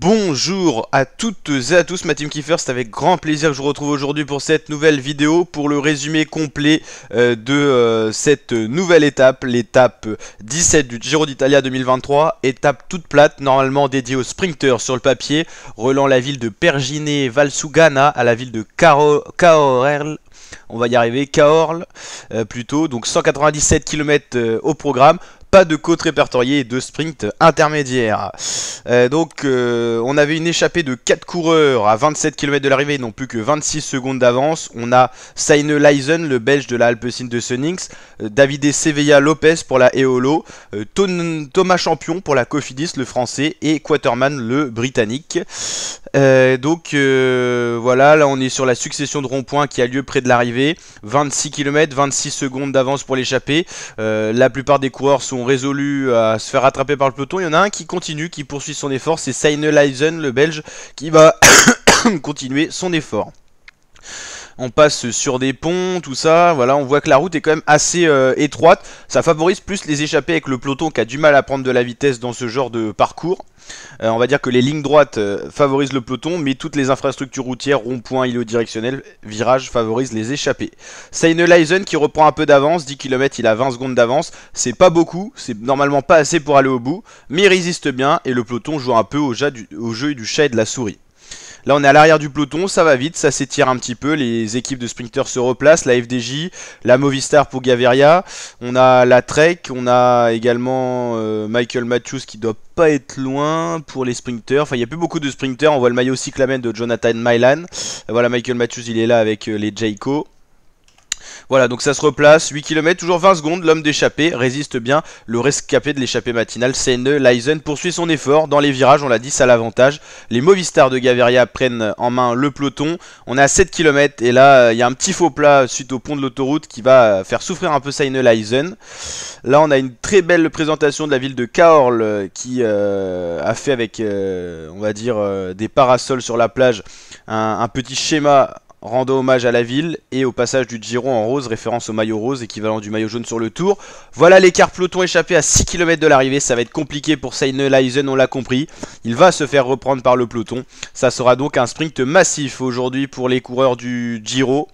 Bonjour à toutes et à tous, ma team Kiefer, c'est avec grand plaisir que je vous retrouve aujourd'hui pour cette nouvelle vidéo, pour le résumé complet de cette nouvelle étape, l'étape 17 du Giro d'Italia 2023, étape toute plate, normalement dédiée aux sprinters sur le papier, reliant la ville de Pergine Valsugana à la ville de Cahors. On va y arriver, Cahors plutôt, donc 197 km au programme. Pas de côte répertoriée et de sprint intermédiaire. On avait une échappée de 4 coureurs à 27 km de l'arrivée, non plus que 26 secondes d'avance. On a Seine Leisen, le belge de la Alpecin de Sunnings, Davide Sevilla Lopez pour la Eolo, Thomas Champion pour la Cofidis, le français, et Quaterman, le britannique. Voilà, là on est sur la succession de ronds-points qui a lieu près de l'arrivée. 26 km, 26 secondes d'avance pour l'échappée. La plupart des coureurs sont résolus à se faire rattraper par le peloton. Il y en a un qui continue, qui poursuit son effort, c'est Seine Leisen, le belge, qui va continuer son effort. On passe sur des ponts, tout ça, voilà, on voit que la route est quand même assez étroite. Ça favorise plus les échappées avec le peloton qui a du mal à prendre de la vitesse dans ce genre de parcours. On va dire que les lignes droites favorisent le peloton, mais toutes les infrastructures routières, ronds-points, îlots directionnels, virages favorisent les échappées. Seine Leisen qui reprend un peu d'avance, 10 km il a 20 secondes d'avance, c'est pas beaucoup, c'est normalement pas assez pour aller au bout, mais il résiste bien et le peloton joue un peu au jeu du chat et de la souris. Là on est à l'arrière du peloton, ça va vite, ça s'étire un petit peu, les équipes de sprinters se replacent, la FDJ, la Movistar pour Gaviria, on a la Trek, on a également Michael Matthews qui doit pas être loin pour les sprinters, enfin il n'y a plus beaucoup de sprinters, on voit le maillot cyclamen de Jonathan Milan, voilà Michael Matthews il est là avec les Jayco. Voilà, donc ça se replace, 8 km, toujours 20 secondes, l'homme d'échappée résiste bien, le rescapé de l'échappée matinale, Seine Leisen poursuit son effort, dans les virages, on l'a dit, ça a l'avantage, les Movistar de Gaviria prennent en main le peloton, on est à 7 km, et là, il y a un petit faux plat suite au pont de l'autoroute qui va faire souffrir un peu Seine Leisen. Là, on a une très belle présentation de la ville de Cahors qui a fait avec, on va dire, des parasols sur la plage, un petit schéma rendant hommage à la ville et au passage du Giro en rose, référence au maillot rose, équivalent du maillot jaune sur le tour. Voilà l'écart peloton échappé à 6 km de l'arrivée, ça va être compliqué pour Seine Leisen, on l'a compris. Il va se faire reprendre par le peloton. Ça sera donc un sprint massif aujourd'hui pour les coureurs du Giro.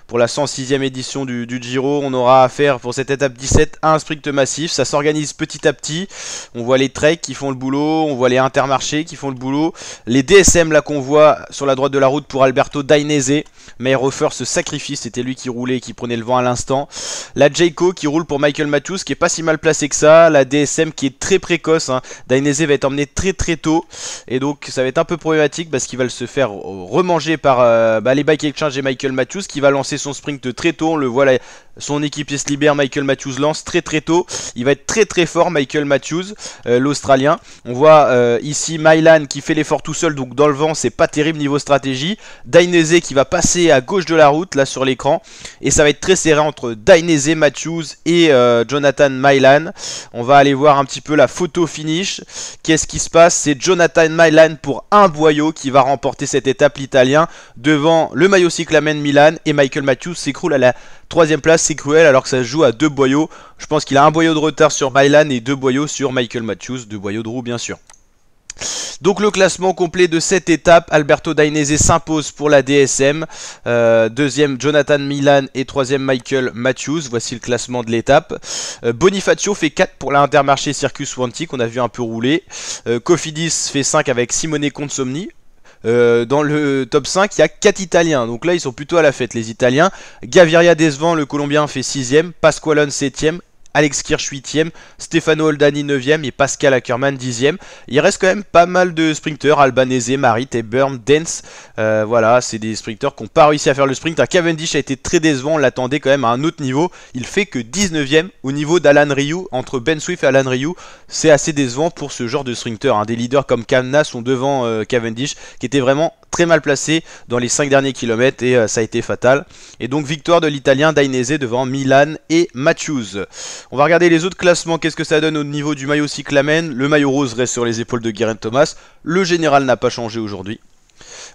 Pour la 106e édition du Giro, on aura affaire pour cette étape 17 à un sprint massif. Ça s'organise petit à petit. On voit les Trek qui font le boulot, on voit les Intermarchés qui font le boulot. Les DSM là qu'on voit sur la droite de la route pour Alberto Dainese. Meyerhofer se sacrifie, c'était lui qui roulait et qui prenait le vent à l'instant. La Jayco qui roule pour Michael Matthews qui est pas si mal placé que ça. La DSM qui est très précoce. Dainese va être emmené très tôt. Et donc ça va être un peu problématique parce qu'il va se faire remanger par les Bike Exchange et Michael Matthews qui va lancer son sprint très tôt, on le voit là, son équipier se libère, Michael Matthews lance très tôt, il va être très fort Michael Matthews, l'Australien. On voit ici Milan qui fait l'effort tout seul, donc dans le vent c'est pas terrible niveau stratégie, Dainese qui va passer à gauche de la route là sur l'écran, et ça va être très serré entre Dainese, Matthews et Jonathan Milan. On va aller voir un petit peu la photo finish. Qu'est-ce qui se passe? C'est Jonathan Milan pour un boyau qui va remporter cette étape, l'Italien, devant le maillot cyclamen Milan, et Michael Matthews s'écroule à la 3ème place, c'est cruel alors que ça se joue à 2 boyaux. Je pense qu'il a un boyau de retard sur Milan et 2 boyaux sur Michael Matthews, 2 boyaux de roue bien sûr. Donc le classement complet de cette étape, Alberto Dainese s'impose pour la DSM, 2ème Jonathan Milan et 3ème Michael Matthews, voici le classement de l'étape. Bonifacio fait 4 pour l'Intermarché Circus Wanty qu'on a vu un peu rouler, Cofidis fait 5 avec Simone Consomni. Dans le top 5 il y a 4 Italiens, donc là ils sont plutôt à la fête les Italiens. Gaviria décevant, le Colombien fait 6ème, Pasqualone 7ème, Alex Kirch 8ème, Stefano Oldani 9ème et Pascal Ackermann 10ème. Il reste quand même pas mal de sprinters, Albanese, Marit, Eburn, Dance. Voilà, c'est des sprinters qui n'ont pas réussi à faire le sprint. Cavendish a été très décevant, on l'attendait quand même à un autre niveau. Il fait que 19ème au niveau d'Alan Rioux, entre Ben Swift et Alan Rioux. C'est assez décevant pour ce genre de sprinter. Des leaders comme Kamna sont devant Cavendish, qui était vraiment très mal placé dans les 5 derniers kilomètres et ça a été fatal. Et donc victoire de l'Italien Dainese devant Milan et Matthews. On va regarder les autres classements, qu'est-ce que ça donne au niveau du maillot cyclamen. Le maillot rose reste sur les épaules de Geraint Thomas. Le général n'a pas changé aujourd'hui.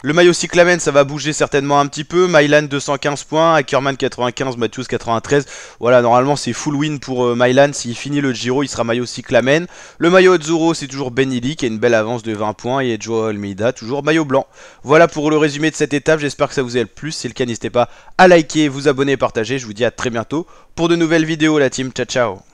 Le maillot cyclamen, ça va bouger certainement un petit peu. Mylan 215 points, Ackerman 95, Matthews 93. Voilà, normalement c'est full win pour Mylan. S'il finit le Giro, il sera maillot cyclamen. Le maillot Azzurro, c'est toujours Benelli qui a une belle avance de 20 points. Et Joao Almeida, toujours maillot blanc. Voilà pour le résumé de cette étape. J'espère que ça vous a plu. Si c'est le cas, n'hésitez pas à liker, vous abonner et partager. Je vous dis à très bientôt pour de nouvelles vidéos, la team. Ciao, ciao.